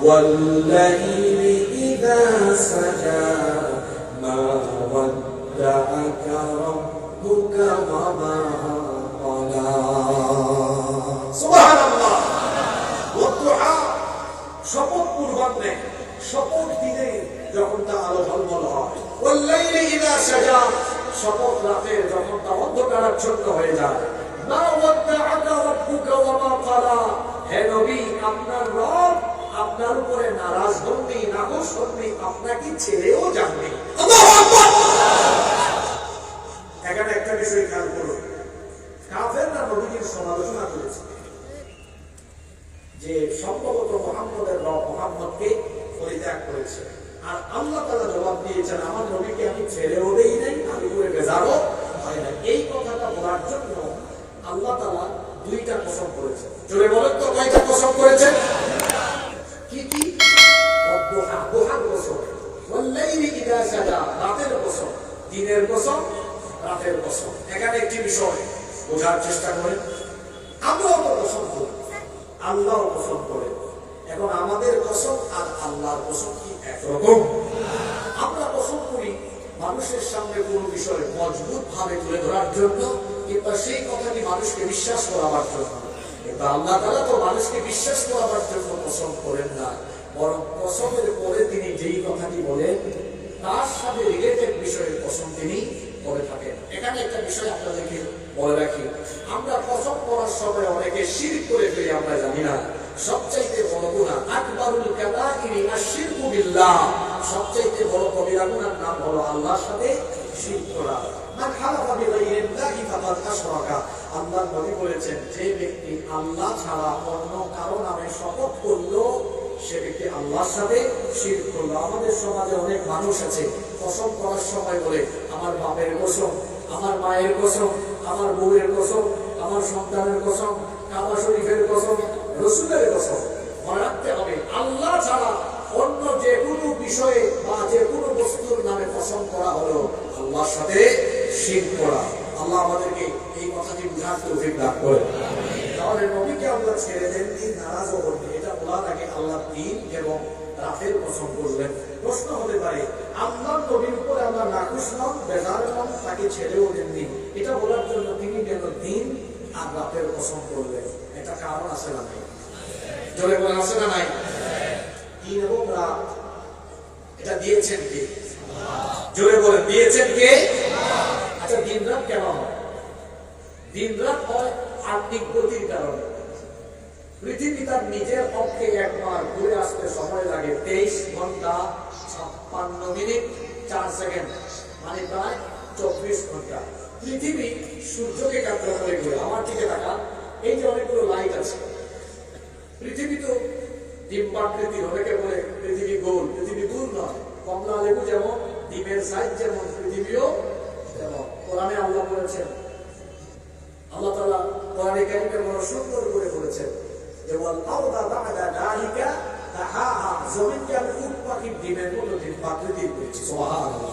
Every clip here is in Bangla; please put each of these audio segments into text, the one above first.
والليل إذا سجى ما ودعك ربك وما قلى سبحان الله والضحى শপথ পূর্বাহ্নে শপথ দিনে যখন তা আলো ঝলমল হয় والليل إذا سجى শপথ রাতে যখন তা অন্ধকারাচ্ছন্ন হয়ে যায় মা ওয়াদ্দাআকা রাব্বুকা ওয়া মা ক্বালা হে নবী আপনার রব আপনার উপরে নারাজ হননি নাখোশ হননি আপনাকে ছেড়েও যাননি আল্লাহু আকবার এখানে একটা বিষয় খেয়াল করুন কাফেররা নবীর সমালোচনা করেছে যে সম্ভবত মুহাম্মদের রব মুহাম্মদকে পরিত্যাগ করেছে আর আল্লাহ তাআলা জবাব দিয়েছেন আমার নবীকে আমি ছেড়েও দেই নাই আমি করে বেজারও হয় না এই কথাটা বলার জন্য আল্লাহ তাআলা দুইটা কসম করেছেন জোরে বলেন তো কয়টা কসম করেছেন কি কি ওয়াদুহা দুহার কসম ওয়াল্লাইলি ইযা সাজা রাতের কসম দিনের কসম রাতের কসম এখানে একটি বিষয় বোঝার চেষ্টা করেন আমরাও তো কসম করি আল্লাহও কসম করেন এখন আমাদের কসম আর আল্লাহর কসম কি একরকম আমরা কসম করি মানুষের সামনে কোনো বিষয় মজবুত ভাবে তুলে ধরার জন্য কিংবা সেই কথাটি মানুষকে বিশ্বাস করাবার জন্য কিন্তু আল্লাহ তাআলা তো মানুষকে বিশ্বাস করাবার জন্য কসম করেন না বরং কসমের পরে তিনি যেই কথাটি বলেন তার সাথে রিলেটেড বিষয়ের কসম তিনি করে থাকেন এখানে একটা বিষয় আপনাদেরকে বলে রাখি আমরা কসম করার সময় অনেকে শিরক করে ফেলি আমরা জানি না সবচাইতে বড় গুনাহ আকবারুল কাবাইরি আশ-শিরকু বিল্লাহ সবচাইতে বড় কবিরা গুনাহর নাম হলো আল্লাহর সাথে শিরক করা মান হালাফা বিগাইরিল্লাহি ফাকাদ আশরাকা আল্লাহর নবী বলেছেন যে ব্যক্তি আল্লাহ ছাড়া অন্য কারো নামে শপথ করলো সে ব্যক্তি আল্লাহর সাথে শিরক করলো আমাদের সমাজে অনেক মানুষ আছে কসম করার সময় বলে আমার বাপের কসম আমার মায়ের কসম আমার বউয়ের কসম আমার সন্তানের কসম কাবা শরীফের কসম রাসূলের কসম মনে রাখতে হবে আল্লাহ ছাড়া অন্য যে কোনো বিষয়ে বা যে কোনো বস্তুর নামে কসম করা হলো আল্লাহর সাথে শিরক করা আল্লাহ আমাদেরকে এই কথাটি বুঝার তৌফিক দান করেন তাহলে নবীকে আল্লাহ ছেড়ে দেননি নারাজও হননি এটা বলার আগে আল্লাহ দিন এবং রাতের কসম করলেন প্রশ্ন হতে পারে আল্লাহর নবীর উপরে আল্লাহ নাখুশ নন বেজার নন তাকে ছেড়েও দেননি এটা বলার জন্য তিনি কেন দিন আর রাতের কসম করলেন এটা কারণ আছে না নাই জোরে বলেন আছে না নাই দিন এবং রাত এটা দিয়েছেন কে জোরে বলেন দিয়েছেন কে আচ্ছা দিন রাত কেন হয় দিন রাত হয় আর্থিক গতির কারণে পৃথিবী তার নিজের পক্ষে একবার ঘুরে আসতে সময় লাগে 23 ঘন্টা 56 মিনিট 4 সেকেন্ড মানে প্রায় 24 ঘন্টা পৃথিবী সূর্যকে কেন্দ্র করে ঘুরে আমার দিকে তাকান এই যে অনেকগুলো লাইট আছে পৃথিবী তো ডিম্বাকৃতির অনেকে বলে পৃথিবী গোল নয় কমলা লেবু যেমন ডিমের সাইজ যেমন পৃথিবীও তেমন কোরআনে আল্লাহ বলেছেন আল্লাহ তাআলা কোরআনে কারীমে বড় সুন্দর করে বলেছেন যে ওয়াল আরদা বা'দা যালিকা তাহাহা জমিনকে আমি উট পাখির ডিমের মতো ডিম্বাকৃতির করেছি সুবহানাল্লাহ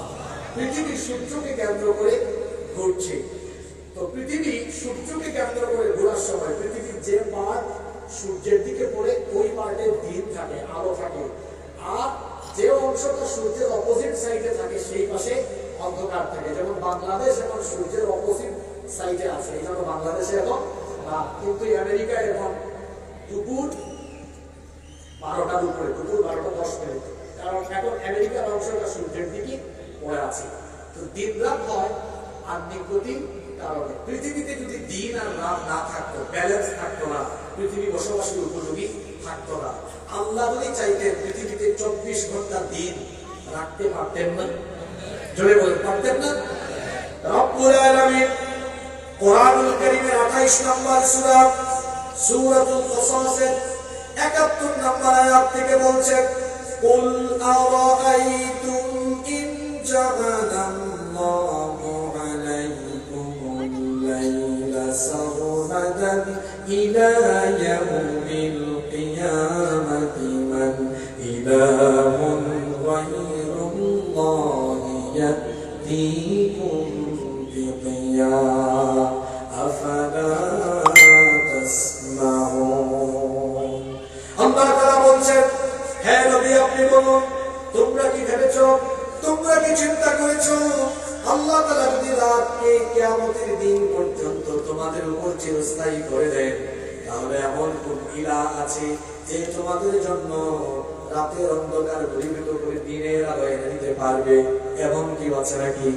পৃথিবী সূর্যকে কেন্দ্র করে ঘুরছে তো পৃথিবী সূর্যকে কেন্দ্র করে ঘোরার সময় পৃথিবীর যে পার্ট সূর্যের দিকে পড়ে ওই পার্টে দিন থাকে আলো থাকে আর যে অংশটা সূর্যের অপোজিট সাইডে থাকে সেই পাশে অন্ধকার থাকে যেমন বাংলাদেশ এখন সূর্যের অপোজিট সাইডে আছে এই জন্য বাংলাদেশে এখন রাত কিন্তু আমেরিকা এখন দুপুর 12টার উপরে দুপুর 12টা 10 মিনিট কারণ এখন আমেরিকার অংশটা সূর্যের দিকে পড়ে আছে তো দিন রাত হয় আর্থিক গতির কারণে পৃথিবীতে যদি দিন আর রাত না থাকতো ব্যালেন্স থাকতো না পৃথিবী বসবাসের উপযোগী থাকতো না আল্লাহ যদি চাইতেন পৃথিবীতে 24 ঘন্টা দিন রাখতে পারতেন না জোরে বলেন পারতেন না রব্বুল আলামিন কোরআনুল কারীমের 28 নম্বর সূরা সূরাতুল কসাসের 71 নম্বর আয়াত থেকে বলছেন কুল আরাআইতুম ইন জাআলাল্লাহু আলাইকুমুল লাইলা সারমাদান ইলা ইয়াউমিল কিয়ামাতি মান ইলাহুন গায়রুল্লাহি ইয়াতিকুম বিদিয়া আফালা তাসমাউন আল্লাহ তাআলা বলছেন হ্যাঁ নবী আপনি বলুন, তোমরা কি ভেবেছ, তোমরা কি চিন্তা করেছো আল্লাহ তাআলা যদি রাতকে কিয়ামতের দিন পর্যন্ত তোমাদের উপর চিরস্থায়ী করে দেন, তাহলে এমন কোন ইলাহ আছে যে তোমাদের জন্য রাতের অন্ধকার দূরীভূত করে দিনের আলো এনে দিতে পারবে? এমন কি আছে নাকি?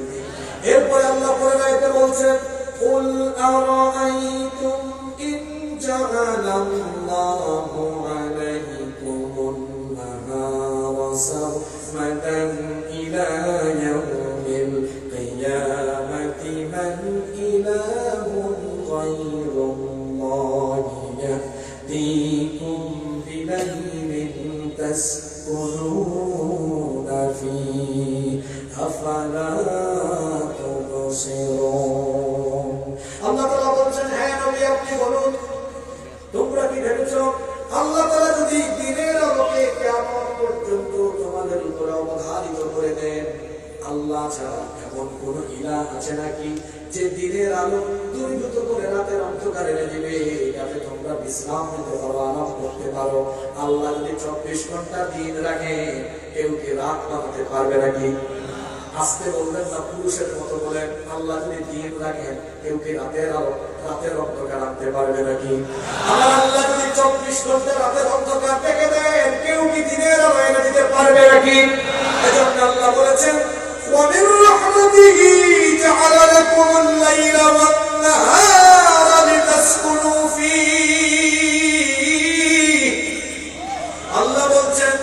এরপরে আল্লাহ পরের আয়াতে বলছেন, কুল আরাআইতুম ইন জাআলাল্লাহু আলাইকুমুন নাহারা সারমাদান ইলা ইয়াউমিল কিয়ামাতি মান ইলাহুন গায়রুল্লাহি ইয়াহদিকুম বিলাইলিন তাসকুনুনা ফীহি আফালা তুবসিরুন। আল্লাহ তাআলা বলছেন, হ্যাঁ নবী আপনি বলুন, তোমরা কি ভেবেছো আল্লাহ তাআলা যদি দিনের আলোকে কিয়ামত পর্যন্ত তোমাদের উপর অবধারিত করে দেন, আল্লাহ ছাড়া এমন কোন ইলাহ আছে নাকি যে দিনের আলো দূরীভূত করে রাতের অন্ধকার এনে দিবে, যাতে তোমরা বিশ্রাম নিতে পারো, আরাম করতে পারো? আল্লাহ যদি 24 ঘন্টা দিন রাখে, কেউ কি রাত বানাতে পারবে নাকি? আস্তে বলবেন না, পুরুষের মতো বলেন, আল্লাহ যদি দিন রাখেন, কেউ কি রাতের আলো রাতের অন্ধকার আনতে পারবে নাকি? আমার আল্লাহ যদি 24 ঘন্টা রাতের অন্ধকার থেকে দেন, কেউ কি দিনের আলো এনে দিতে পারবে নাকি? এজন্য আল্লাহ বলেছেন, وَمِنْ رَحْمَتِهِ جَعَلَ لَكُمُ اللَّيْلَ وَالنَّهَارَ لِتَسْكُنُوا فِيهِ। আল্লাহ বলছেন,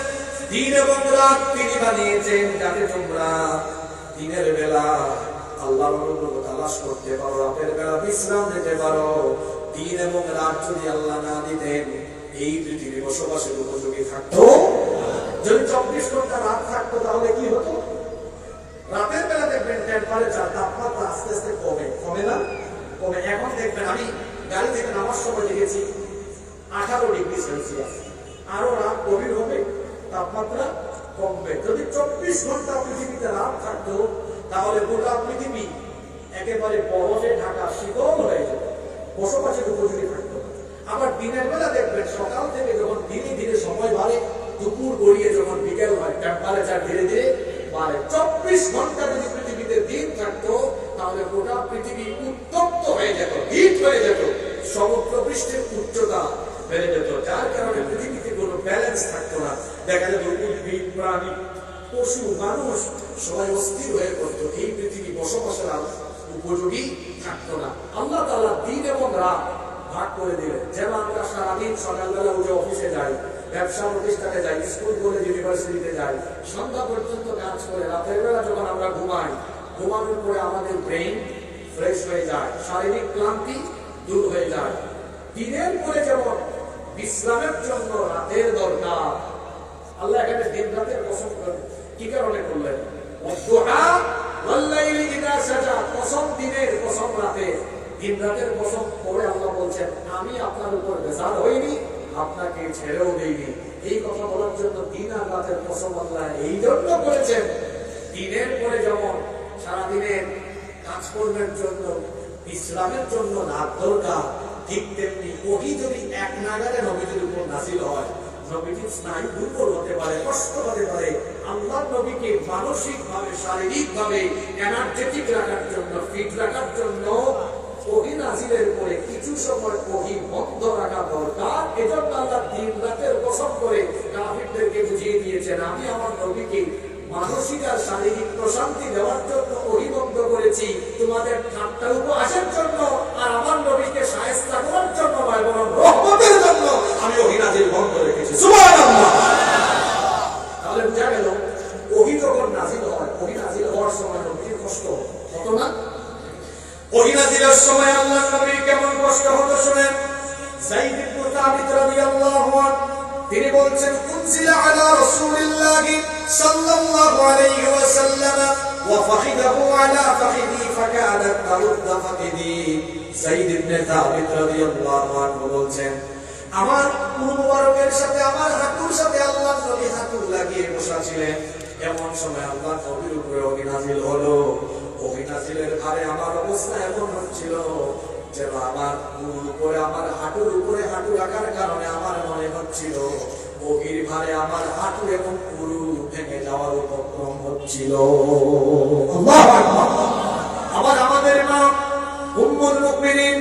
দিন এবং রাত তিনি বানিয়েছেন যাতে তোমরা দিনের বেলা আল্লাহর অনুগ্রহ তালাশ করতে পারো, রাতের বেলা বিশ্রাম নিতে পারো। দিন এবং রাত যদি আল্লাহ না দিতেন, এই পৃথিবী বসবাসের উপযোগী থাকতো? যদি 24 ঘন্টা রাত থাকতো, তাহলে কি হতো? রাতের বেলা দেখবেন টেম্পারেচার, তাপমাত্রা আস্তে আস্তে কমে না? কমে। এখন দেখবেন, আমি গাড়ি থেকে নামার সময় দেখেছি 18 ডিগ্রি সেলসিয়াস। আরো রাত গভীর হবে, তাপমাত্রা কমবে। যদি 24 ঘন্টা পৃথিবীতে রাত থাকতো, তাহলে গোটা পৃথিবী একেবারে বরফে ঢাকা, শীতল হয়ে যেত, বসবাসের উপযোগী থাকতো। আবার দিনের বেলা দেখবেন, সকাল থেকে যখন ধীরে ধীরে সময় বাড়ে, দুপুর গড়িয়ে যখন বিকেল হয়, টেম্পারেচার ধীরে ধীরে বাড়ে। 24 ঘন্টা যদি পৃথিবীতে দিন থাকতো, তাহলে গোটা পৃথিবী উত্তপ্ত হয়ে যেত, হিট হয়ে যেত, সমুদ্র পৃষ্ঠের উচ্চতা বেড়ে যেত, যার কারণে পৃথিবীতে কোনো ব্যালেন্স থাকতো না। দেখা যেত উদ্ভিদ, প্রাণী, পশু, মানুষ সবাই অস্থির হয়ে পড়তো, এই পৃথিবী বসবাসের উপযোগী থাকতো না। আল্লাহ তাআলা দিন এবং রাত ভাগ করে দিলেন, যেন আমরা সারাদিন সকালবেলা উঠে অফিসে যাই, ব্যবসা প্রতিষ্ঠানে যাই, স্কুল কলেজ ইউনিভার্সিটিতে যাই, সন্ধ্যা পর্যন্ত কাজ করে রাতের বেলা যখন আমরা ঘুমাই, ঘুমানোর পরে আমাদের ব্রেইন ফ্রেশ হয়ে যায়, শারীরিক ক্লান্তি দূর হয়ে যায়। দিনের পরে যেমন বিশ্রামের জন্য রাতের দরকার, আল্লাহ এখানে দিন রাতের কসম করেন। কি কারণে করলেন? ওয়াদুহা ওয়াল্লাইলি ইযা সাজা, কসম দিনের, কসম রাতের। দিন রাতের কসম পরে আল্লাহ বলছেন, আমি আপনার উপর বেজার হইনি, আপনাকে ছেড়েও দেইনি। এই কথা বলার জন্য দিন আর রাতের কসম আল্লাহ এই জন্য করেছেন, দিনের পরে যেমন সারাদিনের কাজকর্মের জন্য, বিশ্রামের জন্য রাত দরকার, ঠিক তেমনি ওহী যদি এক নাগারে নবীজির উপর নাযিল হয়, নবীজির স্নায়ু দুর্বল হতে পারে, কষ্ট হতে পারে। আল্লাহর নবীকে মানসিক ভাবে, শারীরিক ভাবে এনার্জেটিক রাখার জন্য, ফিট রাখার জন্য ওহী নাযিলের পরে কিছু সময় ওহী বন্ধ রাখা দরকার। এজন্য আল্লাহ দিন রাতের কসম করে কাফিরদেরকে বুঝিয়ে দিয়েছেন, আমি আমার নবীকে মানসিক আর শারীরিক প্রশান্তি দেওয়ার জন্য ওহী বন্ধ করেছি, তোমাদের ঠাট্টা উপহাসের জন্য আর আমার নবীকে শায়েস্তা করার জন্য নয়, বরং রহমতের জন্য আমি ওহী নাযিল বন্ধ রেখেছি। সুবহানাল্লাহ। তাহলে বুঝা গেল, ওহী যখন নাযিল হয়, ওহী নাযিল হওয়ার সময় নবীর কষ্ট হতো না? ওহী নাযিলের সময় আল্লাহর নবীর কেমন কষ্ট হতো শুনেন। যায়েদ ইবনে সাবিত রাদিয়াল্লাহু আনহু তিনি বলছেন, উনজিলা আলা রাসূলিল্লাহি সাল্লাল্লাহু আলাইহি ওয়াসাল্লাম ওয়া ফাখিদাহু আলা ফাখিদি ফাকানাত তারুদ ফাখিদি। যায়েদ ইবনে সাবিত রাদিয়াল্লাহু আনহু বলছেন, আমার মুবারকের সাথে, আমার হাঁটুর সাথে আল্লাহর নবী হাঁটু লাগিয়ে বসা ছিলেন। এমন সময় আল্লাহর নবীর উপরে ওহী নাযিল হলো। ওহী নাযিলের ভারে আমার অবস্থা এমন হচ্ছিল যেন আমার মুর উপরে, আমার হাঁটুর উপরে হাঁটু রাখার কারণে আমার মনে হচ্ছিল ওহির ভারে আমার হাঁটু এবং পুরু ভেঙে যাওয়ার উপক্রম হচ্ছিল। আল্লাহু আকবার। আবার আমাদের মা উম্মুল মুমিনিন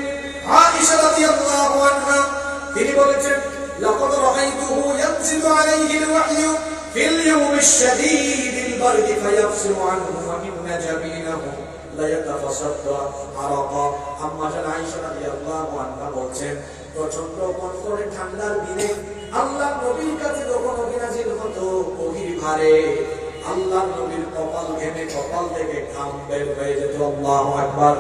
আয়েশা রাদিয়াল্লাহু আনহা তিনি বলেছেন, লাকাদ রাআইতুহু ইয়ানজিলু আলাইহিল ওয়াহয়ু ফিল ইয়াউমিশ শাদীদিল বারদি ফায়াফসিলু আনহু ওয়া ইন্না জাবিনাহু লা ইয়াতাফাসাদদা আরাকা। আম্মা জান আয়েশা রাদিয়াল্লাহু আনহা বলেন, প্রচন্ড কনকনে ঠান্ডার দিনে আল্লাহর নবীর কাছে যখন ওহী নাযিল হতো, ওহীর ভারে আল্লাহর নবীর কপাল ঘেমে কপাল থেকে ঘাম বের হয়ে যেত। আল্লাহু আকবার।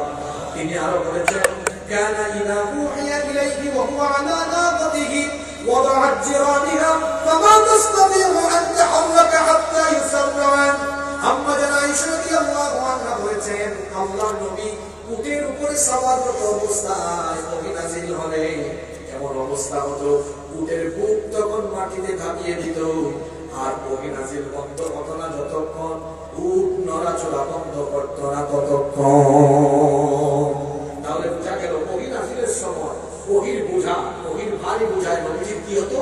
তিনি আরো বলেছেন, কানা ইযা উহিয়া ইলাইহি ওয়া হুয়া আলা নাকাতিহি ওয়াদা'আত জিরানিহা ফামা তাসতাতি'উ আন তাহাররাকা হাত্তা ইউসাররা। আম্মা জান আয়েশা রাদিয়াল্লাহু আনহা বলেছেন, আল্লাহর নবী উটের উপরে সাওয়াররত অবস্থায় ওহী নাযিল হলে এমন অবস্থা হতো, উটের বুক তখন মাটিতে ধাপিয়ে দিত। আর ওহী নাযিল বন্ধ হতো না যতক্ষণ, উট নড়াচড়া বন্ধ করত না ততক্ষণ। তাহলে বোঝা গেল ওহী নাযিলের সময় ওহীর বোঝা, ওহীর ভারী বোঝায় নবীজির কি হতো?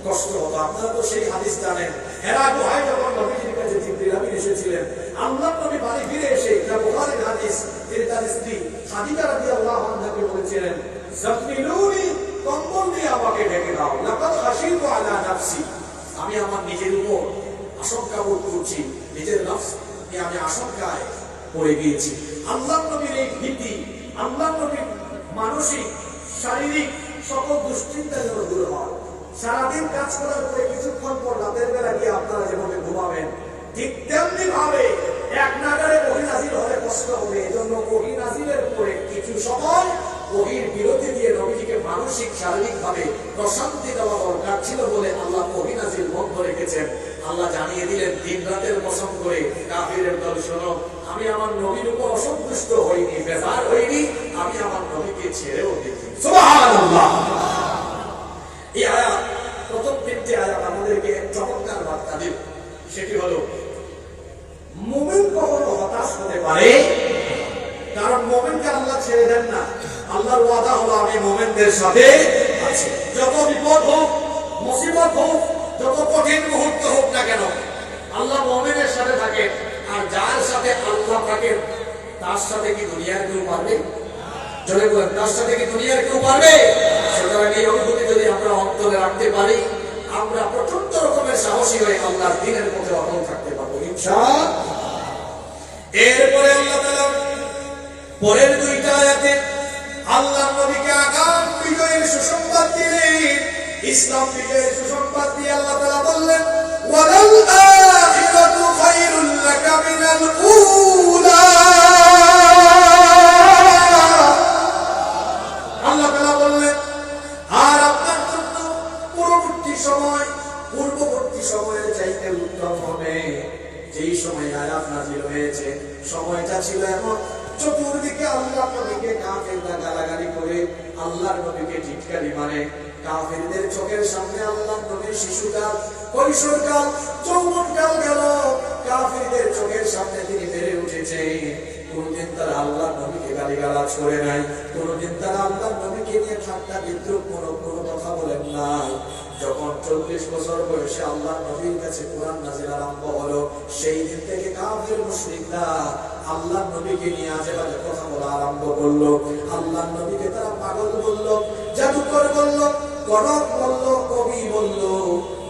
কষ্ট হতো। আপনারা তো সেই হাদিস জানেন, হেরা গুহায় যখন নবীজির কাছে জিবরিল আমিন এসেছিলেন, আল্লাহর নবী বাড়ি ফিরে এসে, এটা বুখারীর হাদিস, তিনি তার স্ত্রী খাদিজা রাদিয়াল্লাহু আনহাকে বলেছিলেন, জাফমিলুনি, কম্বল দিয়ে আমাকে ঢেকে দাও, লাকাদ খাশিতু আলা নাফসি, আমি আমার নিজের উপর আশঙ্কা বোধ করছি, নিজের নফস নিয়ে আমি আশঙ্কায় পড়ে গিয়েছি। আল্লাহর নবীর এই ভীতি, আল্লাহর নবীর মানসিক শারীরিক সকল দুশ্চিন্তা যেন দূর হয়। সারাদিন কাজ করার পরে কিছুক্ষণ পর রাতের বেলা গিয়ে আপনারা যেভাবে ঘুমাবেন, ঠিক তেমনি ভাবে এক নাগারে ওহী নাযিল হলে কষ্ট হবে। এজন্য ওহী নাযিলের পরে কিছু সময় ওহীর বিরতি দিয়ে নবীজিকে মানসিক শারীরিক ভাবে প্রশান্তি দেওয়া দরকার ছিল বলে আল্লাহ ওহী নাযিল বন্ধ রেখেছেন। আল্লাহ জানিয়ে দিলেন দিন রাতের কসম করে, কাফিরের দল শোনো, আমি আমার নবীর উপর অসন্তুষ্ট হইনি, বেজার হইনি, আমি আমার নবীকে ছেড়েও দেখি। সুবহানাল্লাহ। এই আয়াত, প্রথম তিনটি আয়াত আমাদেরকে এক চমৎকার বার্তা দিল। সেটি হলো, মুমিন কখনো হতাশ হতে পারে, কারণ মুমিনকে আল্লাহ ছেড়ে দেন না। আল্লাহর ওয়াদা হলো, আমি মুমিনদের সাথে আছি। যত বিপদ হোক, মুসিবত হোক, যত কঠিন মুহূর্ত হোক না কেন, আল্লাহ মুমিনের সাথে থাকেন। আর যার সাথে আল্লাহ থাকেন, তার সাথে কি দুনিয়ার কেউ পারবে? চলে বলেন, তার সাথে কি দুনিয়ার কেউ পারবে? সুতরাং এই অনুভূতি যদি আমরা অন্তরে রাখতে পারি, আমরা প্রচন্ড রকমের সাহসী হয়ে আল্লাহর দ্বীনের পথে অটল থাকতে পারবো ইনশাআল্লাহ। এরপরে আল্লাহ তাআলা পরের দুইটা আয়াতে আল্লাহর নবীকে আগাম বিজয়ের সুসংবাদ দিলেন। ইসলাম বিজয়ের সুসংবাদ দিয়ে আল্লাহ তাআলা বললেন, ওয়ালাল আখিরাতু খায়রুল লাকা মিনাল উলা। আল্লাহ তাআলা বললেন, আর আপনার জন্য পূর্ববর্তী সময়ের চাইতে উত্তম হবে। যেই সময় আয়াত নাযিল হয়েছে, সময়টা ছিল এমন, চতুর্দিকে আল্লাহর নবীকে কাফেররা গালাগালি করে, আল্লাহর নবীকে টিটকারি মানে। কাফেরদের চোখের সামনে আল্লাহর নবীর শিশুকাল, কৈশোরকাল, যৌবনকাল গেল। কাফেরদের চোখের সামনে তিনি বেড়ে উঠেছে। কোনদিন তারা আল্লাহর নবীকে গালিগালাজ করে নাই, কোনদিন তারা আল্লাহর নবীকে নিয়ে ঠাট্টা বিদ্রুপ কোনো কথা বলেন নাই। যখন 40 বছর বয়সে আল্লাহর নবীর কাছে কোরআন নাযিল আরম্ভ হলো, সেই দিন থেকে কাফের মুশরিকরা আল্লাহর নবীকে নিয়ে আজেবাজে কথা বলা আরম্ভ করলো। আল্লাহর নবীকে তারা পাগল বলল, জাদুকর বলল, গণক বলল, কবি বলল,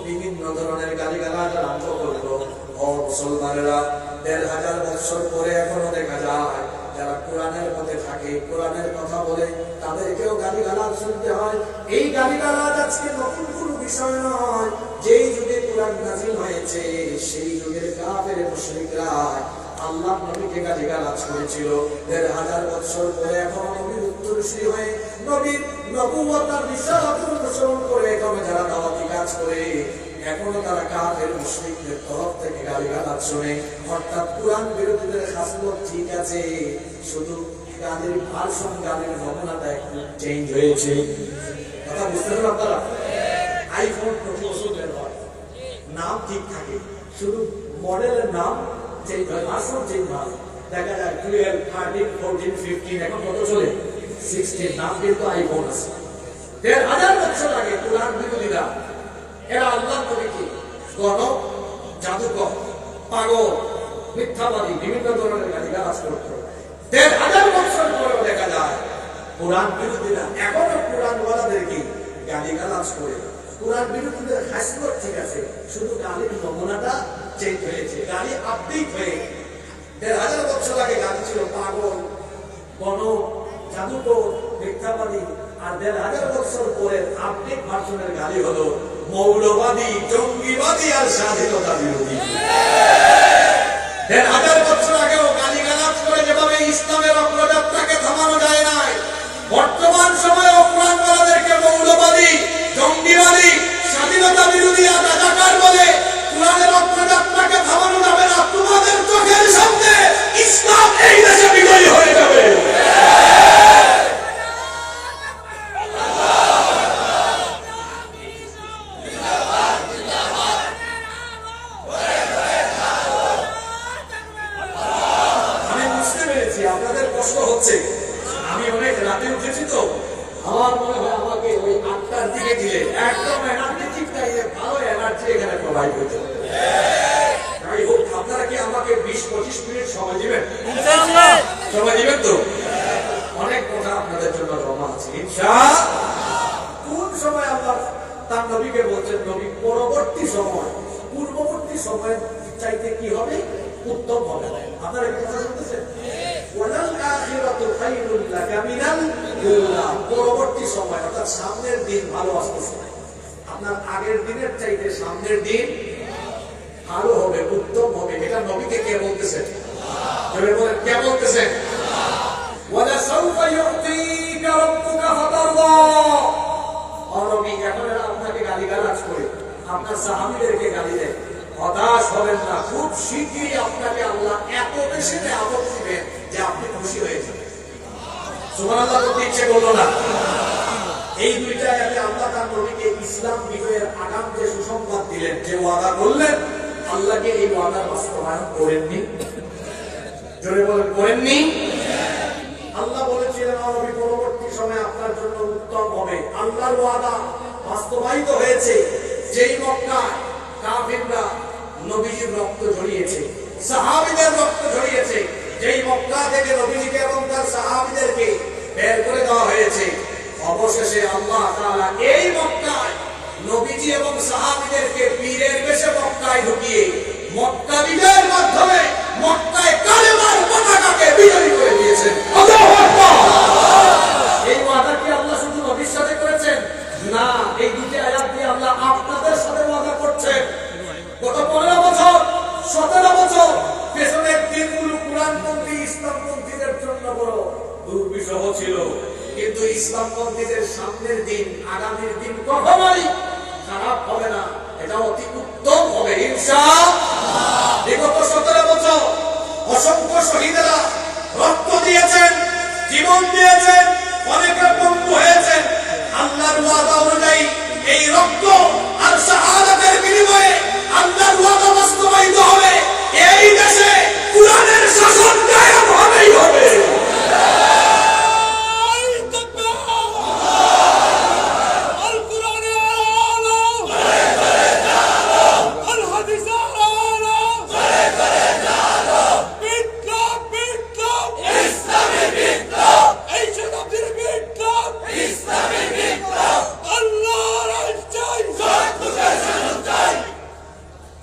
বিভিন্ন ধরনের গালিগালাজ আরম্ভ করলো। ও মুসলমানেরা, 1500 বছর পরে এখনো দেখা যায় যারা কোরআনের পথে থাকে, কোরআনের কথা বলে, তাদেরকেও গালিগালাজ শুনতে হয়। এই গালিগালাজ আজকে নতুন কোনো বিষয় নয়। যেই যুগে কোরআন নাযিল হয়েছে, সেই যুগের কাফের মুশরিকরা আল্লাহর নবীকে গালিগালাজ করেছিল। 1500 বছর পরে এখনো নবীর উত্তরসূরি হয়ে, নবীর নবুয়ত আর রিসালাত অনুসরণ করে এখনো যারা দাওয়াতি কাজ করে, এখনো তারা কাফের মুশরিকদের তরফ থেকে গালিগালাজ শুনে। অর্থাৎ কোরআন বিরোধীদের খাসলত ঠিক আছে, শুধু গানের ভার্সন, গানের নমুনাটা একটু চেঞ্জ হয়েছে। কথা বুঝতে পারলেন আপনারা? আইফোন প্রতি বছর বের হয়, নাম ঠিক থাকে, শুধু মডেলের নাম চেঞ্জ হয়, ভার্সন চেঞ্জ হয়। দেখা যায় 12, 13, 14, 15, এখন কত চলে? 16। নাম কিন্তু আইফোন আছে। 1500 বছর আগে কোরআন বিরোধীরা এরা আল্লাহর নবীকে গণক, জাদুকর, পাগল, মিথ্যাবাদী বিভিন্ন ধরনের গালিগালাজ করত। ১,৫০০ বছর পরেও দেখা যায় কোরআন বিরোধীরা এখনো কোরআনওয়ালাদেরকে গালিগালাজ করে। কোরআন বিরোধীদের হাসিলত ঠিক আছে, শুধু গালির নমুনাটা চেঞ্জ হয়েছে, গালি আপডেট হয়ে ১,৫০০ বছর আগে গালি ছিল পাগল, গণক, জাদুকর, মিথ্যাবাদী, আর ১,৫০০ বছর পরে আপডেট ভার্সনের গালি হলো মৌলবাদী, জঙ্গিবাদী আর স্বাধীনতা বিরোধী। ১,৫০০ বছর আগেও গালিগালাজ করে যেভাবে ইসলামের অগ্রযাত্রাকে থামানো যায় নাই, বর্তমান সময়ে কোরআনওয়ালাদেরকে মৌলবাদী, জঙ্গিবাদী, স্বাধীনতা বিরোধী আর রাজাকার বলে কোরআনের অগ্রযাত্রাকে থামানো যাবে না। তোমাদের চোখের সামনে ইসলাম এই দেশে বিজয়ী হয়ে যাবে। আপনাদের কষ্ট হচ্ছে, আমি অনেক রাতে উঠেছি তো, আমার মনে হয় আমাকে ওই ৮টার দিকে দিলে একদম এনার্জেটিক টাইপের ভালো এনার্জি এখানে প্রোভাইড হয়েছে। যাই হোক, আপনারা কি আমাকে ২০-২৫ মিনিট সময় দিবেন? সময় দিবেন তো? অনেক কথা আপনাদের জন্য জমা আছে ইনশাআল্লাহ। কোন সময় আল্লাহ তার নবীকে বলছেন, নবী পরবর্তী সময় পূর্ববর্তী সময়ের চাইতে কি হবে? উত্তম হবে। আপনারা কি কথা শুনতেছেন? পরবর্তী সময় অর্থাৎ সামনের দিন ভালো আসতেছে, আপনার আগের দিনের চাইতে সামনের দিন ভালো হবে, উত্তম হবে। এটা নবীকে কে বলতেছেন? কে বলতেছেন? আপনাকে গালিগালাজ করে, আপনার সাহাবীদেরকে গালি দেয়, হতাশ হবেন না, খুব শীঘ্রই আপনাকে আল্লাহ এত বেশি নিয়ামত দিবেন যে আপনি খুশি হয়ে যাবেন। সুবহানাল্লাহ বলতে ইচ্ছে করলো না? এই দুইটা আয়াতে আল্লাহ তার নবীকে ইসলাম বিজয়ের আগাম যে সুসংবাদ দিলেন, যে ওয়াদা করলেন, আল্লাহকে এই ওয়াদার বাস্তবায়ন করেননি। জোরে বলেন, করেননি? আল্লাহ বলেছিলেন নবী পরবর্তী সময় আপনার জন্য উত্তম হবে। আল্লাহর ওয়াদা বাস্তবায়িত হয়েছে। যেই মক্কায় কাফিররা নবীজির রক্ত ঝরিয়েছে, সাহাবীদের রক্ত ঝরিয়েছে, যেই মক্কা থেকে নবীজিকে এবং তার সাহাবীদেরকে বের করে দেওয়া হয়েছে, অবশেষে আল্লাহ তাআলা এই মক্কায় নবীজি এবং সাহাবীদেরকে পীরের বেশে মক্কায় ঢুকিয়ে মক্কা বিজয়ের মাধ্যমে মক্কায় কালেমার পতাকাকে বিজয়ী করে দিয়েছেন। আল্লাহু আকবার! এই ওয়াদা কি আল্লাহ শুধু নবীর সাথে করেছেন? না, এই দুটি আয়াত দিয়ে আল্লাহ আপনাদের সাথে ওয়াদা করছেন। গত 15 বছর 17 বছর পেছনের দিনগুলো কোরআনপন্থী ইসলামপন্থীদের জন্য বড় দুর্বিষহ ছিল, কিন্তু ইসলামপন্থীদের সামনের দিন, আগামীর দিন কখনোই খারাপ হবে না, এটা অতি উত্তম হবে ইনশাআল্লাহ। বিগত 17 বছর অসংখ্য শহীদেরা রক্ত দিয়েছেন, জীবন দিয়েছেন, অনেকে পঙ্গু হয়েছেন। আল্লাহর ওয়াদা অনুযায়ী এই রক্ত আর শাহাদাতের বিনিময়ে আল্লাহর ওয়াদা বাস্তবায়িত হবে। এই দেশে কুরআনের শাসন কায়েম হবেই হবে।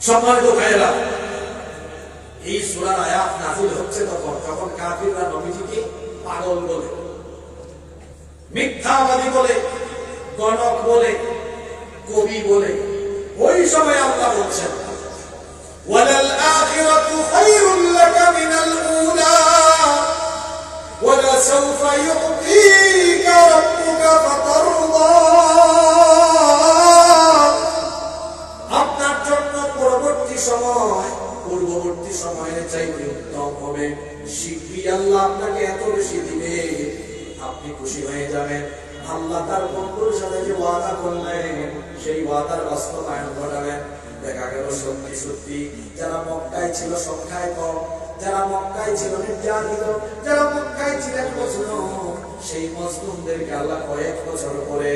সম্মানিত ভাইয়েরা, এই সূরার আয়াত নাযিল হচ্ছে যখন কাফিররা নবীজিকে পাগল বলে, মিথ্যাবাদী বলে, গণক বলে, কবি বলে, ওই সময় আল্লাহ বলছেন ওয়ালাল আখিরাতু খায়রুল লাকা মিনাল উলা ওয়ালা সাওফা ইউতিকা রাব্বুকা ফাতারদা। আপনার জন্য পরবর্তী সময় পূর্ববর্তী সময়ের চাইতে উত্তম হবে। শীঘ্রই আল্লাহ আপনাকে এত বেশি দিবে, আপনি খুশি হয়ে যাবেন। আল্লাহ তার বন্ধুর সাথে যে ওয়াদা করলেন, সেই ওয়াদার বাস্তবায়ন ঘটাবেন। দেখা গেল সত্যি সত্যি যারা মক্কায় ছিল সংখ্যায় কম, যারা মক্কায় ছিল নির্যাতিত, যারা মক্কায় ছিলেন মজলুম, সেই মজলুমদেরকে আল্লাহ কয়েক বছর পরে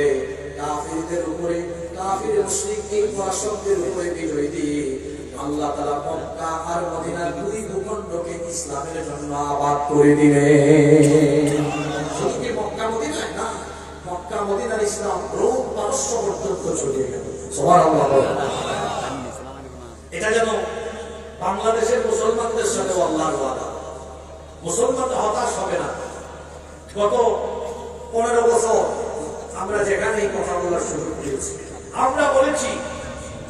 কাফিরদের উপরে, কাফির মুশরিক এই পরাশকদের উপরে বিজয় দিয়ে আল্লাহ তাআলা মক্কা আর মদিনার দুই ভূখণ্ডকে ইসলামের জন্য আবাদ করে দিলেন। শুধু কি মক্কা মদিনায় না, মক্কা মদিনার ইসলাম রোম পারস্য পর্যন্ত ছড়িয়ে গেল। সুবহানাল্লাহ। এটা যেন বাংলাদেশের মুসলমানদের সাথে আল্লাহর ওয়াদা। মুসলমান হতাশ হবে না। গত 15 বছর আমরা যেখানে এই কথা বলার সুযোগ পেয়েছি, আমরা বলেছি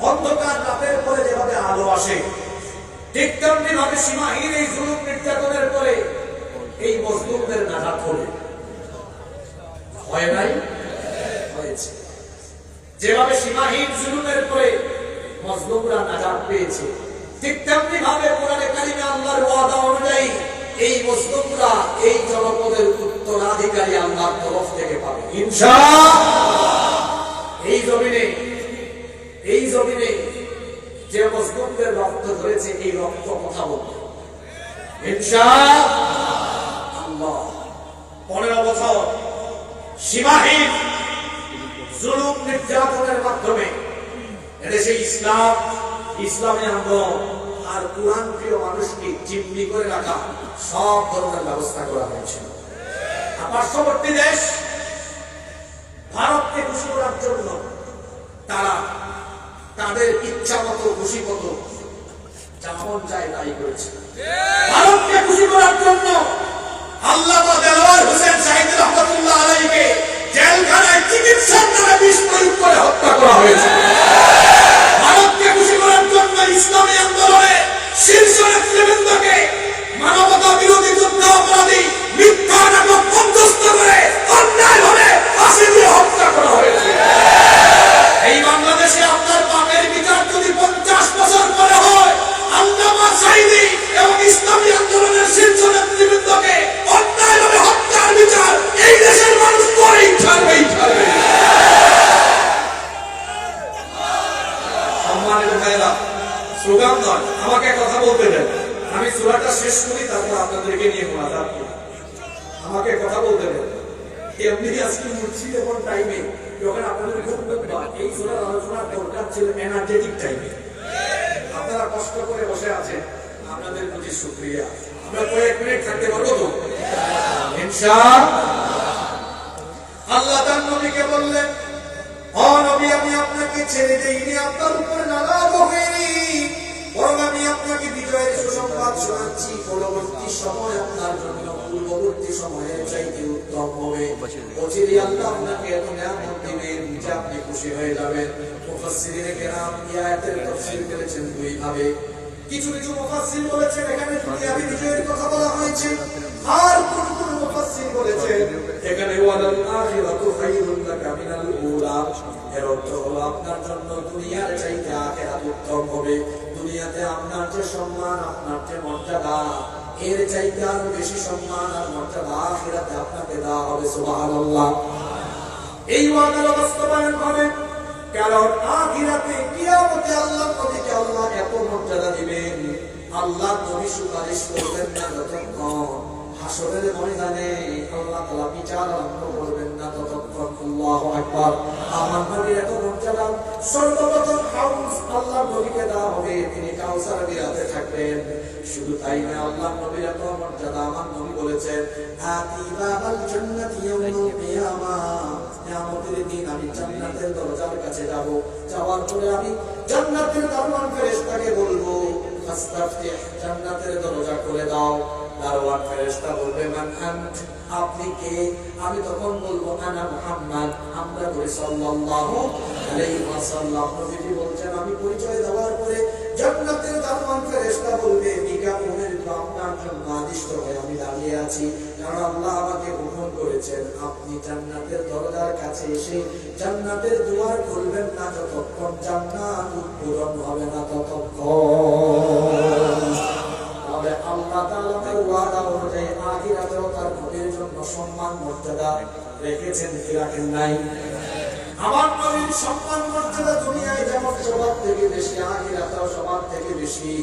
অন্ধকার রাতের পরে যেভাবে আলো আসে, ঠিক তেমনি ভাবে সীমাহীন এই জুলুম নির্যাতনের পরে এই মজলুমদের নাজাত হবে। হয় নাই? হয়েছে। যেভাবে সীমাহীন জুলুমের পরে মজলুমরা নাজাত পেয়েছে, ঠিক তেমনি ভাবে কোরআনে কারিমে আল্লাহর ওয়াদা অনুযায়ী এই মজলুমরা এই জনপদের উত্তরাধিকারী আল্লাহর তরফ থেকে পাবে ইনশাআল্লাহ। এই জমিনে যে মজলুমদের রক্ত ধরেছে, এই রক্ত কথা বলবে ইনশাআল্লাহ। 15 বছর সীমাহীন জুলুম নির্যাতনের মাধ্যমে এদেশে ইসলাম, ইসলামী আন্দোলন আর কোরআন প্রিয় মানুষকে জিম্মি করে রাখা সব ধরনের ব্যবস্থা করা হয়েছিল। পার্শ্ববর্তী দেশ ভারতকে খুশি করার জন্য তারা তাদের ইচ্ছা মতো খুশি মতো যেমন চায় তাই করেছে। ভারতকে খুশি করার জন্য আল্লামা দেলোয়ার হোসেন সাঈদী রহমাতুল্লাহ আলাইহিকে জেলখানায় চিকিৎসার নামে বিষ প্রয়োগ করে হত্যা করা হয়েছে। ভারতকে খুশি করার জন্য ইসলামী আন্দোলনে শীর্ষ নেতৃবৃন্দকে মানবতা বিরোধী যুদ্ধ অপরাধী মিথ্যা নাটক মধ্যস্থ করে অন্যায়ভাবে ফাঁসি দিয়ে হত্যা করা হয়েছে। এই বাংলাদেশে আপনার পাপের বিচার যদি 50 বছর পরে হয়, আল্লামা সাঈদী এবং ইসলামী আন্দোলনের শীর্ষ নেতৃবৃন্দকে অন্যায়ভাবে হত্যার বিচার এই দেশের মানুষ করেই ছাড়বেই ছাড়বে। সম্মানিত ভাইরা, স্লোগান নয়, আমাকে কথা বলতে দেন। আমি সূরাটা শেষ করি, তারপর আপনাদেরকে নিয়ে মুনাজাত করি। আমাকে কথা বলতে দেন। এমনি আজকে মসজিদ এবং টাইমে যখন আপনাদের খুব এই সূরার আলোচনার দরকার ছিল এনার্জেটিক টাইমে, আপনারা কষ্ট করে বসে আছেন, আপনাদের প্রতি শুকরিয়া। আমরা কয়েক মিনিট থাকতে পারবো তো ইনশাআল্লাহ। আল্লাহ তার নবীকে বললেন, ও নবী, আমি আপনাকে ছেড়ে দেইনি, আপনার উপরে নারাজ হইনি, বরং আমি আপনাকে বিজয়ের সুসংবাদ শোনাচ্ছি। পরবর্তী সময় আপনার জন্য পূর্ববর্তী সময়ের চাইতে উত্তম হবে। অচিরে আল্লাহ আপনাকে এত নিয়ামত দিবেন যে আপনি খুশি হয়ে যাবেন। মুফাসসিরিনে কেরাম এই আয়াতের তাফসীর করেছেন দুই ভাবে। কিছু কিছু মুফাসসির বলেছেন এখানে দুনিয়াবী বিজয়ের কথা বলা হয়েছে, আর কোন কোন মুফাসসির বলেছেন এখানে ওয়ালাল আখিরাতু খায়রুন লাকা মিনাল উলা, এর অর্থ হলো আপনার জন্য দুনিয়ার চাইতে আখিরাত উত্তম হবে। দুনিয়াতে আপনার যে সম্মান, আপনার যে মর্যাদা, এর চাইতে আরো বেশি সম্মান আর মর্যাদা আখিরাতে আপনাকে দেওয়া হবে। সুবহানাল্লাহ। এই ওয়াদার বাস্তবায়ন হবে, কারণ আখিরাতে কিয়ামতে আল্লাহ নবীকে আল্লাহ এত মর্যাদা দিবেন, আল্লাহ নবী সুপারিশ করবেন না যতক্ষণ হাসরের ময়দানে আল্লাহ তাআলা বিচার আরম্ভ করবেন না ততক্ষণ। আল্লাহু আকবার। আমার নবীর এত মর্যাদা, সর্বপ্রথম হাউস আল্লাহ নবীকে দেওয়া হবে, তিনি কাউসার বিরাতে থাকবেন। শুধু তাই না, আল্লাহ নবীর এত মর্যাদা, আমার নবী বলেছেন আতি বাবাল জান্নাতি ইয়াউমুল কিয়ামাহ, কিয়ামতের দিন আমি জান্নাতের দরজার কাছে যাব, যাওয়ার পরে আমি জান্নাতের দারওয়ান ফেরেশতাকে বলবো ফাস্তাফতিহ, জান্নাতের দরজা খুলে দাও। দারওয়ান ফেরেশতা বলবে মান আনত, আপনি কে? আমি তখন বলবো আনা মুহাম্মদ, আমরা বলি সাল্লাল্লাহু আলাইহি ওয়াসাল্লাম। নবীজি বলছেন আমি পরিচয় দেওয়ার পরে জান্নাতের দারওয়ান ফেরেশতা বলবে বিকা উমিরতু, আপনার জন্য আদিষ্ট হয়ে আমি দাঁড়িয়ে আছি, কারণ আল্লাহ আমাকে হুকুম করেছেন আপনি জান্নাতের দরজার কাছে এসে জান্নাতের দুয়ার খুলবেন না যতক্ষণ জান্নাত উদ্বোধন হবে না ততক্ষণ। তবে আল্লাহ তাআলা তার ওয়াদা অনুযায়ী আখিরাতেও তার নবীর জন্য সম্মান মর্যাদা রেখেছেন কি রাখেন নাই? আমার নবীর সম্মান মর্যাদা দুনিয়ায় যেমন সবার থেকে বেশি, আখিরাতেও সবার থেকে বেশি।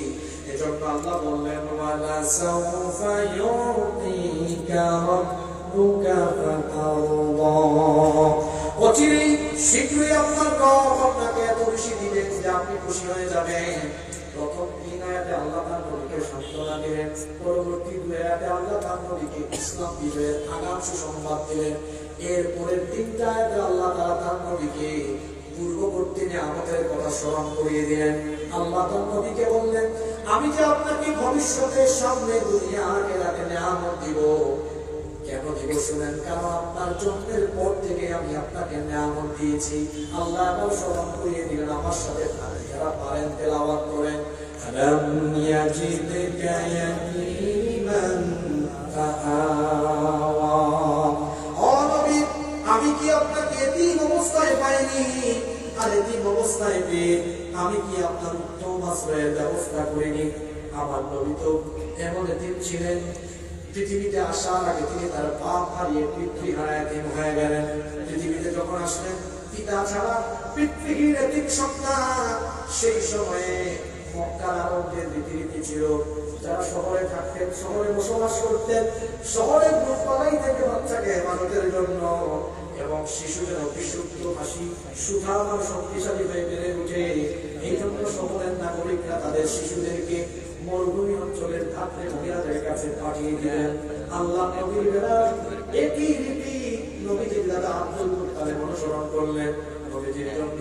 এজন্য আল্লাহ বললেন ওয়ালা সাউফা ইউতিকা রাব্বুকা ফাতারদা, অচিরেই শীঘ্রই আপনার রব আপনাকে এত বেশি দিবেন যে আপনি খুশি হয়ে যাবেন। প্রথম 3 আয়াতে আল্লাহ তার নবীকে সান্ত্বনা দিলেন, পরবর্তী 2 আয়াতে আল্লাহ তার নবীকে ইসলাম বিজয়ের আগাম সুসংবাদ দিলেন। এরপরের 3টা আয়াতে আল্লাহ তার নবীকে পূর্ববর্তী নিয়ামতের কথা স্মরণ করিয়ে দিলেন। আল্লাহ তার নবীকে বললেন, আমি যে আপনাকে ভবিষ্যতের সামনে দুনিয়া আখিরাতে নিয়ামত দিব। কেন দিব শুনেন, কারণ আপনার জন্মের পর থেকে আমি আপনাকে নিয়ামত দিয়েছি। আল্লাহ আবার স্মরণ করিয়ে দিলেন। আমার সাথে যারা পারেন তেলাওয়াত করেন, আলাম ইয়াজিদকা ইয়াতীমান ফাআওয়া। ও নবী, আমি কি আপনাকে এতিম অবস্থায় পাইনি? আর এতিম অবস্থায় পেয়ে আমি কি আপনার উত্তম আশ্রয়ের ব্যবস্থা করিনি? আমার নবী তো এমন এতিম ছিলেন, পৃথিবীতে আসার আগে তিনি তার বাপ হারিয়ে পিতৃ হারায় এতিম হয়ে গেলেন। পৃথিবীতে যখন আসলেন পিতা ছাড়া পিতৃহীন এতিম সন্তান। সেই সময়ে মক্কার আরবদের রীতিনীতি ছিল, যারা শহরে থাকতেন, শহরে বসবাস করতেন, শহরের গ্রুপপালাই থেকে বাচ্চাকে হেফাজতের জন্য এবং শিশু যেন বিশুদ্ধ হাসি সুঠাম আর শক্তিশালী হয়ে বেড়ে উঠে, এই জন্য শহরের নাগরিকরা তাদের শিশুদেরকে মরুভূমি অঞ্চলের ধাত্রে মহিলাদের কাছে পাঠিয়ে দিলেন। আল্লাহ নবীর বেলা একই রীতি নবীজির দাদা আব্দুল মুত্তালিব অনুসরণ করলেন। নবীজির জন্য